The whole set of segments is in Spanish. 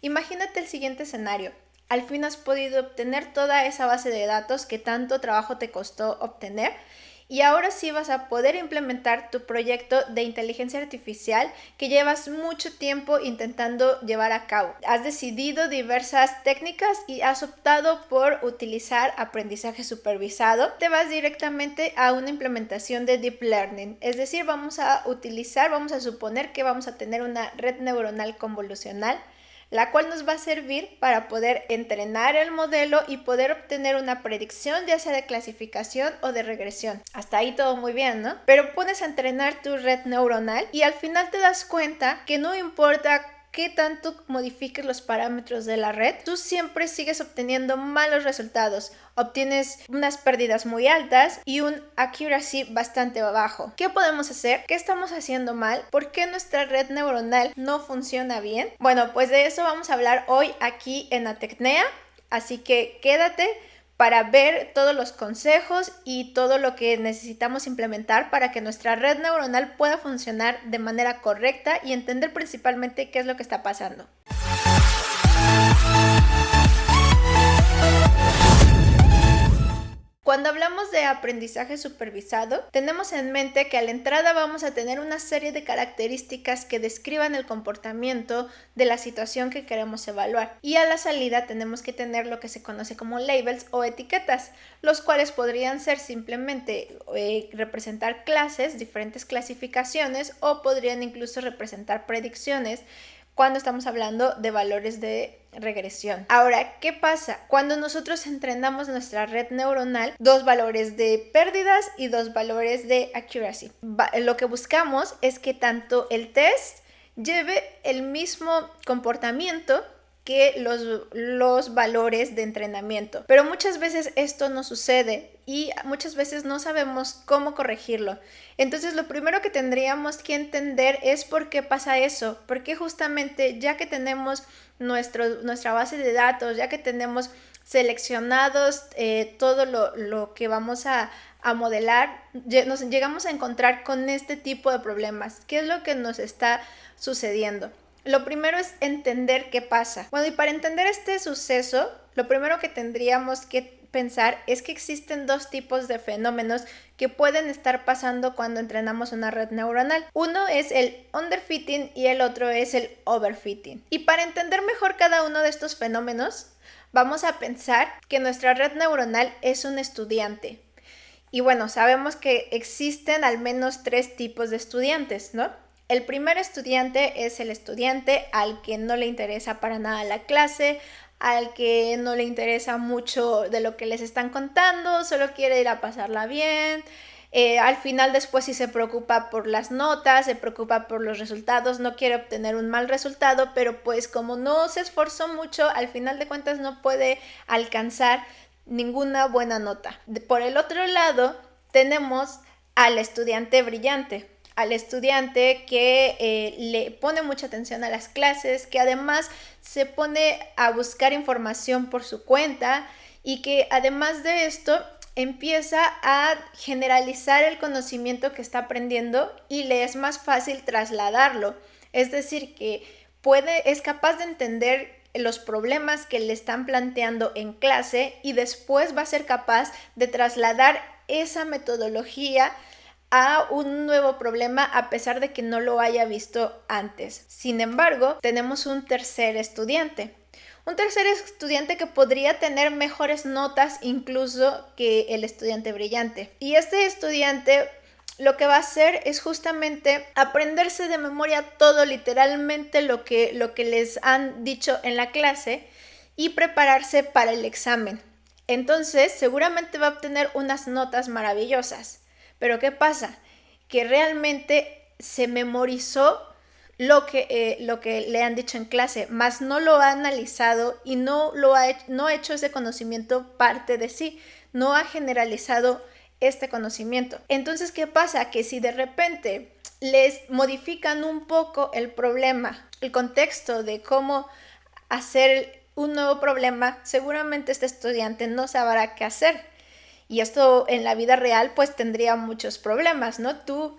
Imagínate el siguiente escenario. Al fin has podido obtener toda esa base de datos que tanto trabajo te costó obtener y ahora sí vas a poder implementar tu proyecto de inteligencia artificial que llevas mucho tiempo intentando llevar a cabo. Has decidido diversas técnicas y has optado por utilizar aprendizaje supervisado. Te vas directamente a una implementación de Deep Learning, es decir, vamos a suponer que vamos a tener una red neuronal convolucional, la cual nos va a servir para poder entrenar el modelo y poder obtener una predicción ya sea de clasificación o de regresión. Hasta ahí todo muy bien, ¿no? Pero pones a entrenar tu red neuronal y al final te das cuenta que no importa qué tanto modifiques los parámetros de la red, tú siempre sigues obteniendo malos resultados. Obtienes unas pérdidas muy altas y un accuracy bastante bajo. ¿Qué podemos hacer? ¿Qué estamos haciendo mal? ¿Por qué nuestra red neuronal no funciona bien? Bueno, pues de eso vamos a hablar hoy aquí en Atecnea, así que quédate para ver todos los consejos y todo lo que necesitamos implementar para que nuestra red neuronal pueda funcionar de manera correcta y entender principalmente qué es lo que está pasando. Cuando hablamos de aprendizaje supervisado, tenemos en mente que a la entrada vamos a tener una serie de características que describan el comportamiento de la situación que queremos evaluar. Y a la salida tenemos que tener lo que se conoce como labels o etiquetas, los cuales podrían ser simplemente representar clases, diferentes clasificaciones, o podrían incluso representar predicciones cuando estamos hablando de valores de regresión. Ahora, ¿qué pasa? Cuando nosotros entrenamos nuestra red neuronal, dos valores de pérdidas y dos valores de accuracy. Lo que buscamos es que tanto el test lleve el mismo comportamiento que los valores de entrenamiento. Pero muchas veces esto no sucede y muchas veces no sabemos cómo corregirlo. Entonces lo primero que tendríamos que entender es por qué pasa eso, porque justamente ya que tenemos nuestra base de datos, ya que tenemos seleccionados todo lo que vamos a modelar, nos llegamos a encontrar con este tipo de problemas. ¿Qué es lo que nos está sucediendo? Lo primero es entender qué pasa. Bueno, y para entender este suceso, lo primero que tendríamos que pensar es que existen dos tipos de fenómenos que pueden estar pasando cuando entrenamos una red neuronal. Uno es el underfitting y el otro es el overfitting. Y para entender mejor cada uno de estos fenómenos, vamos a pensar que nuestra red neuronal es un estudiante. Y bueno, sabemos que existen al menos tres tipos de estudiantes, ¿no? El primer estudiante es el estudiante al que no le interesa para nada la clase, al que no le interesa mucho de lo que les están contando, solo quiere ir a pasarla bien. Al final después sí se preocupa por las notas, se preocupa por los resultados, no quiere obtener un mal resultado, pero pues como no se esforzó mucho, al final de cuentas no puede alcanzar ninguna buena nota. Por el otro lado, tenemos al estudiante brillante, al estudiante que le pone mucha atención a las clases, que además se pone a buscar información por su cuenta y que además de esto empieza a generalizar el conocimiento que está aprendiendo y le es más fácil trasladarlo. Es decir, que es capaz de entender los problemas que le están planteando en clase y después va a ser capaz de trasladar esa metodología a un nuevo problema a pesar de que no lo haya visto antes. Sin embargo, tenemos un tercer estudiante que podría tener mejores notas incluso que el estudiante brillante. Y este estudiante lo que va a hacer es justamente aprenderse de memoria todo, literalmente lo que les han dicho en la clase y prepararse para el examen. Entonces, seguramente va a obtener unas notas maravillosas. Pero ¿qué pasa? Que realmente se memorizó lo que le han dicho en clase, más no lo ha analizado y no ha hecho ese conocimiento parte de sí, no ha generalizado este conocimiento. Entonces, ¿qué pasa? Que si de repente les modifican un poco el problema, el contexto de cómo hacer un nuevo problema, seguramente este estudiante no sabrá qué hacer. Y esto en la vida real pues tendría muchos problemas, ¿no? ¿Tú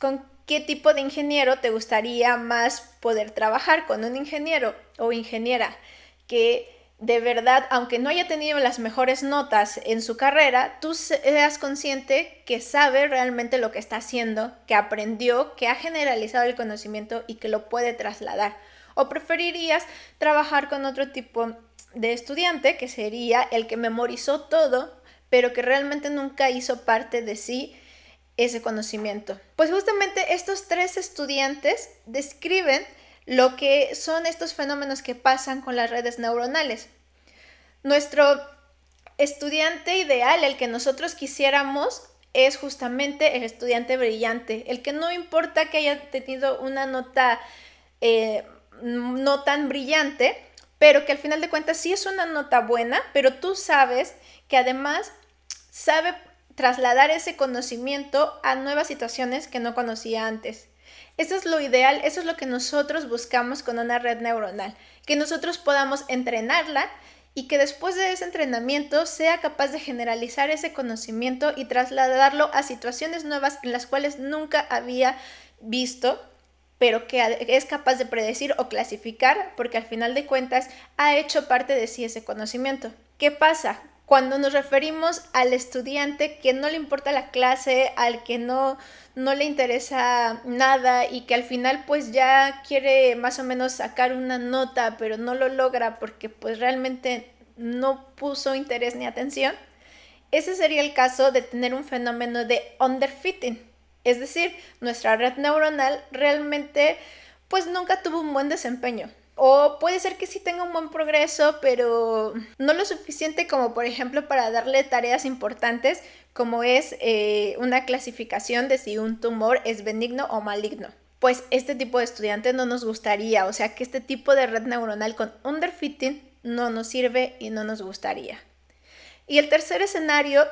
con qué tipo de ingeniero te gustaría más poder trabajar, con un ingeniero o ingeniera que de verdad, aunque no haya tenido las mejores notas en su carrera, tú seas consciente que sabe realmente lo que está haciendo, que aprendió, que ha generalizado el conocimiento y que lo puede trasladar. ¿O preferirías trabajar con otro tipo de estudiante, que sería el que memorizó todo, pero que realmente nunca hizo parte de sí ese conocimiento? Pues justamente estos tres estudiantes describen lo que son estos fenómenos que pasan con las redes neuronales. Nuestro estudiante ideal, el que nosotros quisiéramos, es justamente el estudiante brillante, el que no importa que haya tenido una nota no tan brillante, pero que al final de cuentas sí es una nota buena, pero tú sabes que además sabe trasladar ese conocimiento a nuevas situaciones que no conocía antes. Eso es lo ideal, eso es lo que nosotros buscamos con una red neuronal, que nosotros podamos entrenarla y que después de ese entrenamiento sea capaz de generalizar ese conocimiento y trasladarlo a situaciones nuevas en las cuales nunca había visto, pero que es capaz de predecir o clasificar, porque al final de cuentas ha hecho parte de sí ese conocimiento. ¿Qué pasa? Cuando nos referimos al estudiante que no le importa la clase, al que no le interesa nada y que al final pues ya quiere más o menos sacar una nota, pero no lo logra porque pues realmente no puso interés ni atención, ese sería el caso de tener un fenómeno de underfitting. Es decir, nuestra red neuronal realmente pues nunca tuvo un buen desempeño. O puede ser que sí tenga un buen progreso, pero no lo suficiente como por ejemplo para darle tareas importantes como es una clasificación de si un tumor es benigno o maligno. Pues este tipo de estudiante no nos gustaría, o sea que este tipo de red neuronal con underfitting no nos sirve y no nos gustaría. Y el tercer escenario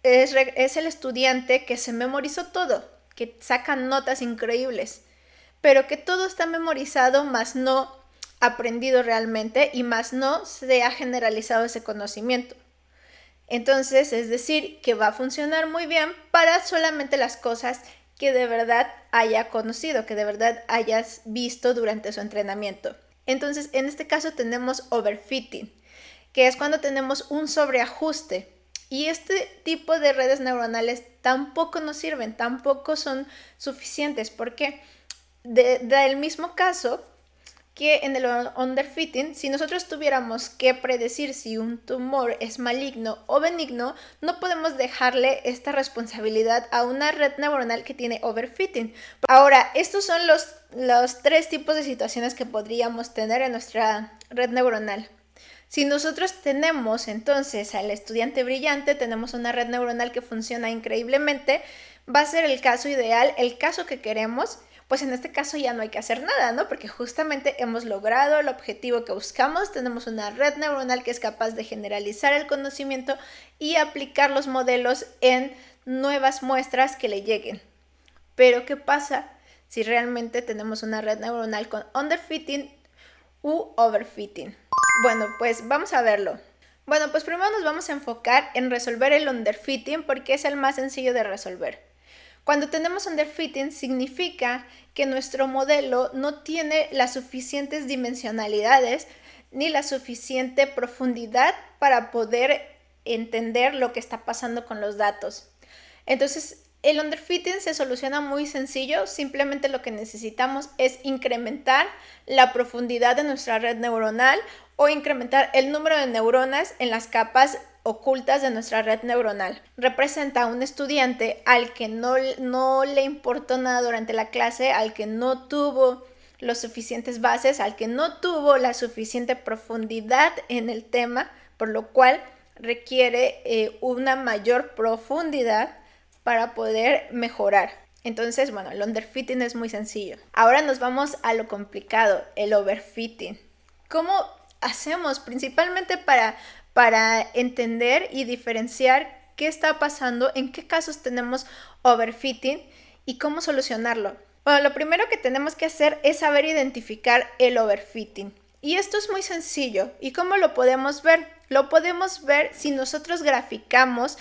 es el estudiante que se memorizó todo, que saca notas increíbles, pero que todo está memorizado, más no aprendido realmente y más no se ha generalizado ese conocimiento. Entonces, es decir, que va a funcionar muy bien para solamente las cosas que de verdad haya conocido, que de verdad hayas visto durante su entrenamiento. Entonces, en este caso tenemos overfitting, que es cuando tenemos un sobreajuste. Y este tipo de redes neuronales tampoco nos sirven, tampoco son suficientes, porque del mismo caso que en el underfitting, si nosotros tuviéramos que predecir si un tumor es maligno o benigno, no podemos dejarle esta responsabilidad a una red neuronal que tiene overfitting. Ahora, estos son los tres tipos de situaciones que podríamos tener en nuestra red neuronal. Si nosotros tenemos entonces al estudiante brillante, tenemos una red neuronal que funciona increíblemente, va a ser el caso ideal, el caso que queremos. Pues en este caso ya no hay que hacer nada, ¿no? Porque justamente hemos logrado el objetivo que buscamos, tenemos una red neuronal que es capaz de generalizar el conocimiento y aplicar los modelos en nuevas muestras que le lleguen. Pero ¿qué pasa si realmente tenemos una red neuronal con underfitting u overfitting? Bueno, pues vamos a verlo. Bueno, pues primero nos vamos a enfocar en resolver el underfitting porque es el más sencillo de resolver. Cuando tenemos underfitting significa que nuestro modelo no tiene las suficientes dimensionalidades ni la suficiente profundidad para poder entender lo que está pasando con los datos. Entonces, el underfitting se soluciona muy sencillo, simplemente lo que necesitamos es incrementar la profundidad de nuestra red neuronal o incrementar el número de neuronas en las capas ocultas de nuestra red neuronal. Representa a un estudiante al que no le importó nada durante la clase, al que no tuvo los suficientes bases, al que no tuvo la suficiente profundidad en el tema, por lo cual requiere una mayor profundidad para poder mejorar. Entonces, bueno, el underfitting es muy sencillo. Ahora nos vamos a lo complicado, el overfitting. ¿Cómo hacemos principalmente para entender y diferenciar qué está pasando, en qué casos tenemos overfitting y cómo solucionarlo? Bueno, lo primero que tenemos que hacer es saber identificar el overfitting. Y esto es muy sencillo. ¿Y cómo lo podemos ver? Lo podemos ver si nosotros graficamos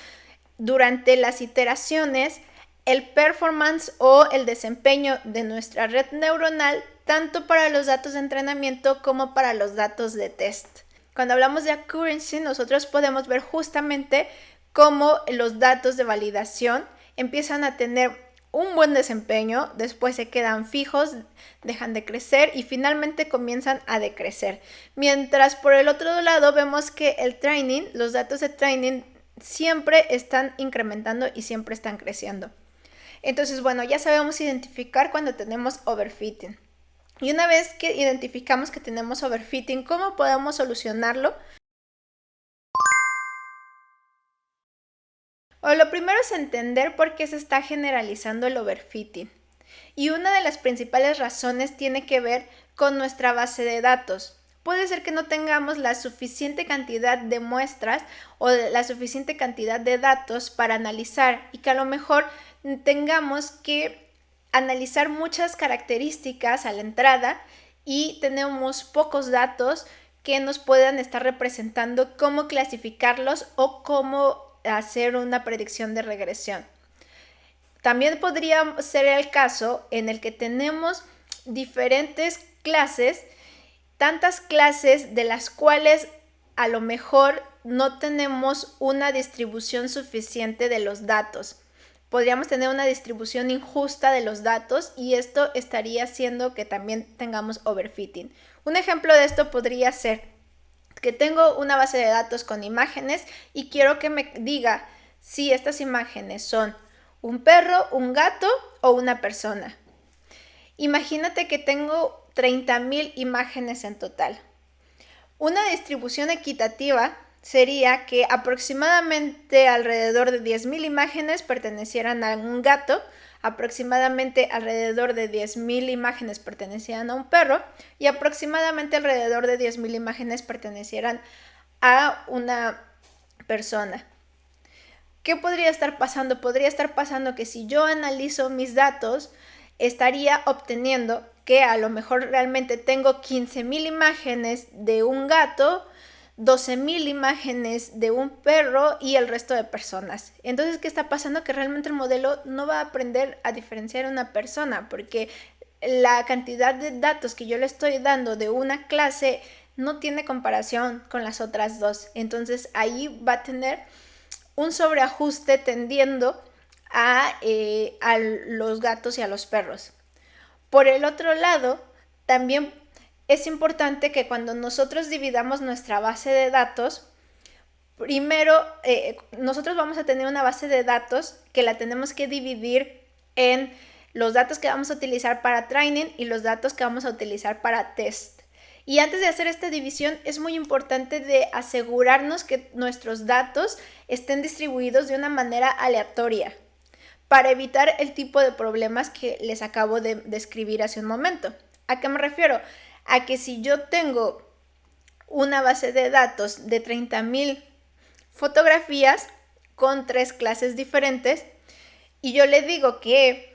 durante las iteraciones el performance o el desempeño de nuestra red neuronal, tanto para los datos de entrenamiento como para los datos de test. Cuando hablamos de accuracy, nosotros podemos ver justamente cómo los datos de validación empiezan a tener un buen desempeño, después se quedan fijos, dejan de crecer y finalmente comienzan a decrecer. Mientras por el otro lado vemos que el training, los datos de training siempre están incrementando y siempre están creciendo. Entonces, bueno, ya sabemos identificar cuando tenemos overfitting. Y una vez que identificamos que tenemos overfitting, ¿cómo podemos solucionarlo? Lo primero es entender por qué se está generalizando el overfitting. Y una de las principales razones tiene que ver con nuestra base de datos. Puede ser que no tengamos la suficiente cantidad de muestras o la suficiente cantidad de datos para analizar y que a lo mejor tengamos que analizar muchas características a la entrada y tenemos pocos datos que nos puedan estar representando cómo clasificarlos o cómo hacer una predicción de regresión. También podría ser el caso en el que tenemos diferentes clases, tantas clases de las cuales a lo mejor no tenemos una distribución suficiente de los datos. Podríamos tener una distribución injusta de los datos y esto estaría haciendo que también tengamos overfitting. Un ejemplo de esto podría ser que tengo una base de datos con imágenes y quiero que me diga si estas imágenes son un perro, un gato o una persona. Imagínate que tengo 30,000 imágenes en total. Una distribución equitativa sería que aproximadamente alrededor de 10,000 imágenes pertenecieran a un gato, aproximadamente alrededor de 10,000 imágenes pertenecieran a un perro y aproximadamente alrededor de 10,000 imágenes pertenecieran a una persona. ¿Qué podría estar pasando? Podría estar pasando que si yo analizo mis datos, estaría obteniendo que a lo mejor realmente tengo 15,000 imágenes de un gato, 12,000 imágenes de un perro y el resto de personas. Entonces, ¿qué está pasando? Que realmente el modelo no va a aprender a diferenciar una persona porque la cantidad de datos que yo le estoy dando de una clase no tiene comparación con las otras dos. Entonces, ahí va a tener un sobreajuste tendiendo a los gatos y a los perros. Por el otro lado, también es importante que cuando nosotros dividamos nuestra base de datos, primero nosotros vamos a tener una base de datos que la tenemos que dividir en los datos que vamos a utilizar para training y los datos que vamos a utilizar para test. Y antes de hacer esta división es muy importante de asegurarnos que nuestros datos estén distribuidos de una manera aleatoria para evitar el tipo de problemas que les acabo de describir hace un momento. ¿A qué me refiero? A que si yo tengo una base de datos de 30,000 fotografías con 3 clases diferentes y yo le digo que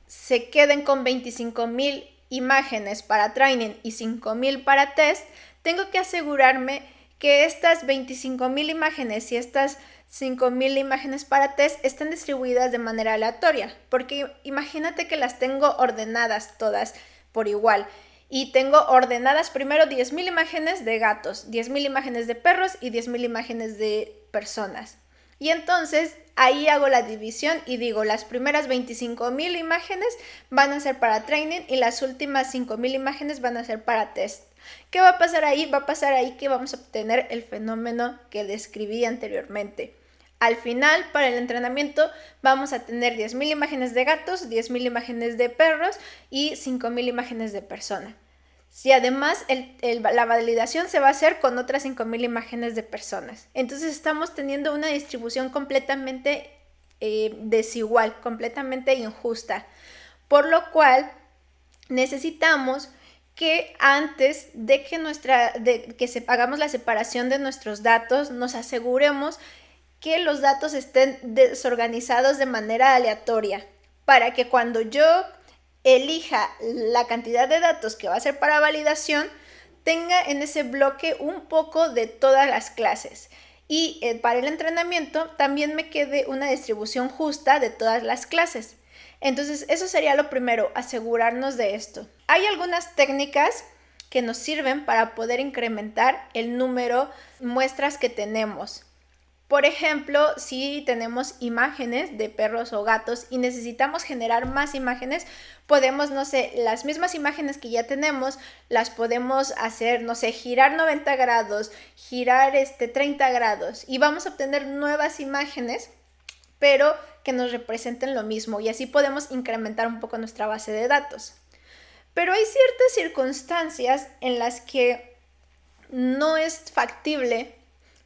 se queden con 25,000 imágenes para training y 5,000 para test, tengo que asegurarme que estas 25,000 imágenes y estas 5,000 imágenes para test estén distribuidas de manera aleatoria, porque imagínate que las tengo ordenadas todas por igual y tengo ordenadas primero 10,000 imágenes de gatos, 10,000 imágenes de perros y 10,000 imágenes de personas. Y entonces ahí hago la división y digo, las primeras 25,000 imágenes van a ser para training y las últimas 5,000 imágenes van a ser para test. ¿Qué va a pasar ahí? Va a pasar ahí que vamos a obtener el fenómeno que describí anteriormente. Al final, para el entrenamiento, vamos a tener 10,000 imágenes de gatos, 10,000 imágenes de perros y 5,000 imágenes de personas. Si además la validación se va a hacer con otras 5,000 imágenes de personas. Entonces estamos teniendo una distribución completamente desigual, completamente injusta. Por lo cual necesitamos que antes de que hagamos la separación de nuestros datos, nos aseguremos que los datos estén desorganizados de manera aleatoria, para que cuando yo elija la cantidad de datos que va a ser para validación, tenga en ese bloque un poco de todas las clases. Y para el entrenamiento también me quede una distribución justa de todas las clases. Entonces, eso sería lo primero, asegurarnos de esto. Hay algunas técnicas que nos sirven para poder incrementar el número de muestras que tenemos. Por ejemplo, si tenemos imágenes de perros o gatos y necesitamos generar más imágenes, podemos, no sé, las mismas imágenes que ya tenemos, las podemos hacer, no sé, girar 90 grados, girar 30 grados y vamos a obtener nuevas imágenes, pero que nos representen lo mismo y así podemos incrementar un poco nuestra base de datos. Pero hay ciertas circunstancias en las que no es factible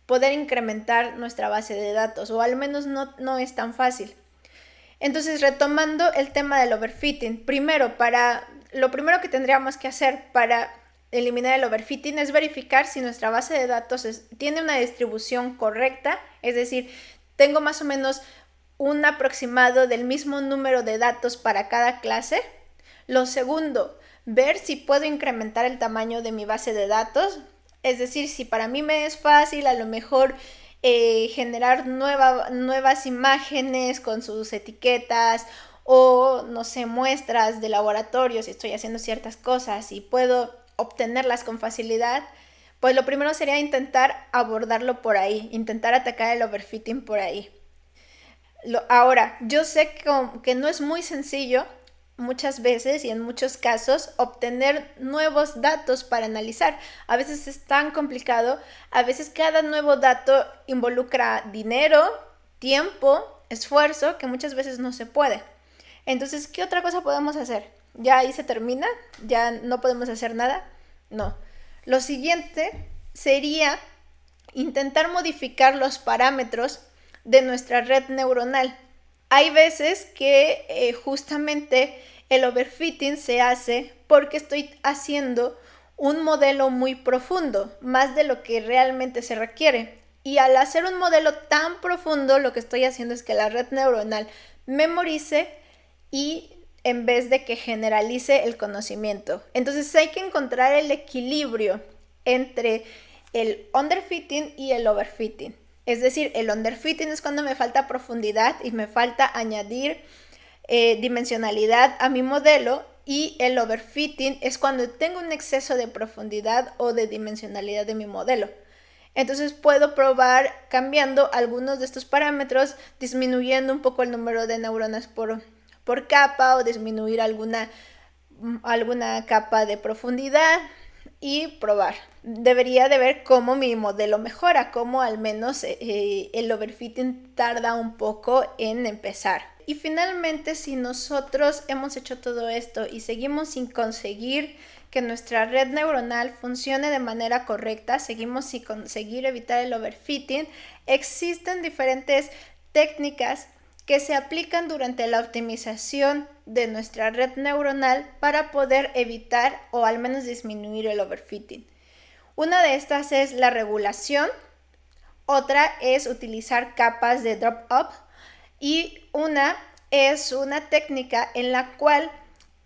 poder incrementar nuestra base de datos, o al menos no es tan fácil. Entonces, retomando el tema del overfitting, lo primero que tendríamos que hacer para eliminar el overfitting es verificar si nuestra base de datos tiene una distribución correcta, es decir, tengo más o menos un aproximado del mismo número de datos para cada clase. Lo segundo, ver si puedo incrementar el tamaño de mi base de datos. Es decir, si para mí me es fácil a lo mejor generar nuevas imágenes con sus etiquetas o, no sé, muestras de laboratorio, si estoy haciendo ciertas cosas y puedo obtenerlas con facilidad, pues lo primero sería intentar abordarlo por ahí, intentar atacar el overfitting por ahí. Ahora, yo sé que no es muy sencillo muchas veces y en muchos casos obtener nuevos datos para analizar. A veces es tan complicado, a veces cada nuevo dato involucra dinero, tiempo, esfuerzo, que muchas veces no se puede. Entonces, ¿qué otra cosa podemos hacer? ¿Ya ahí se termina? ¿Ya no podemos hacer nada? No. Lo siguiente sería intentar modificar los parámetros de nuestra red neuronal. Hay veces que justamente el overfitting se hace porque estoy haciendo un modelo muy profundo, más de lo que realmente se requiere. Y al hacer un modelo tan profundo, lo que estoy haciendo es que la red neuronal memorice y en vez de que generalice el conocimiento. Entonces hay que encontrar el equilibrio entre el underfitting y el overfitting. Es decir, el underfitting es cuando me falta profundidad y me falta añadir dimensionalidad a mi modelo, y el overfitting es cuando tengo un exceso de profundidad o de dimensionalidad de mi modelo. Entonces puedo probar cambiando algunos de estos parámetros, disminuyendo un poco el número de neuronas por capa o disminuir alguna capa de profundidad y probar. Debería de ver cómo mi modelo mejora, cómo al menos el overfitting tarda un poco en empezar. Y finalmente, si nosotros hemos hecho todo esto y seguimos sin conseguir que nuestra red neuronal funcione de manera correcta, seguimos sin conseguir evitar el overfitting, existen diferentes técnicas que se aplican durante la optimización de nuestra red neuronal para poder evitar o al menos disminuir el overfitting. Una de estas es la regulación, otra es utilizar capas de drop-up y una es una técnica en la cual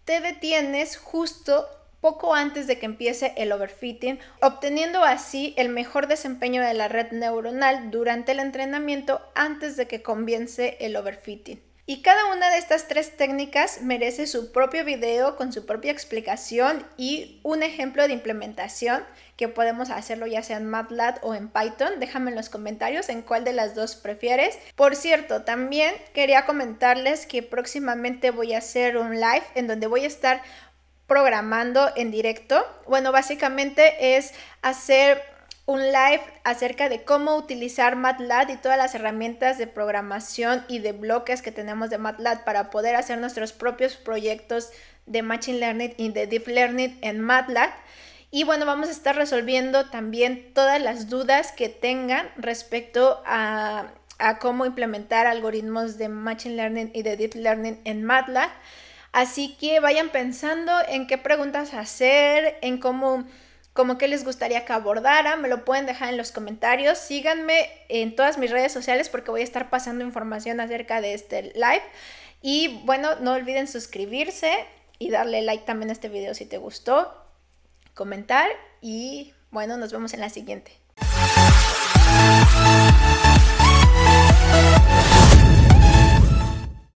te detienes justo poco antes de que empiece el overfitting, obteniendo así el mejor desempeño de la red neuronal durante el entrenamiento antes de que comience el overfitting. Y cada una de estas tres técnicas merece su propio video con su propia explicación y un ejemplo de implementación que podemos hacerlo ya sea en MATLAB o en Python. Déjame en los comentarios en cuál de las dos prefieres. Por cierto, también quería comentarles que próximamente voy a hacer un live en donde voy a estar programando en directo. Bueno, básicamente es hacer un live acerca de cómo utilizar MATLAB y todas las herramientas de programación y de bloques que tenemos de MATLAB para poder hacer nuestros propios proyectos de Machine Learning y de Deep Learning en MATLAB. Y bueno, vamos a estar resolviendo también todas las dudas que tengan respecto a cómo implementar algoritmos de Machine Learning y de Deep Learning en MATLAB. Así que vayan pensando en qué preguntas hacer, en cómo qué les gustaría que abordara, me lo pueden dejar en los comentarios. Síganme en todas mis redes sociales porque voy a estar pasando información acerca de este live. Y bueno, no olviden suscribirse y darle like también a este video si te gustó, comentar y bueno, nos vemos en la siguiente.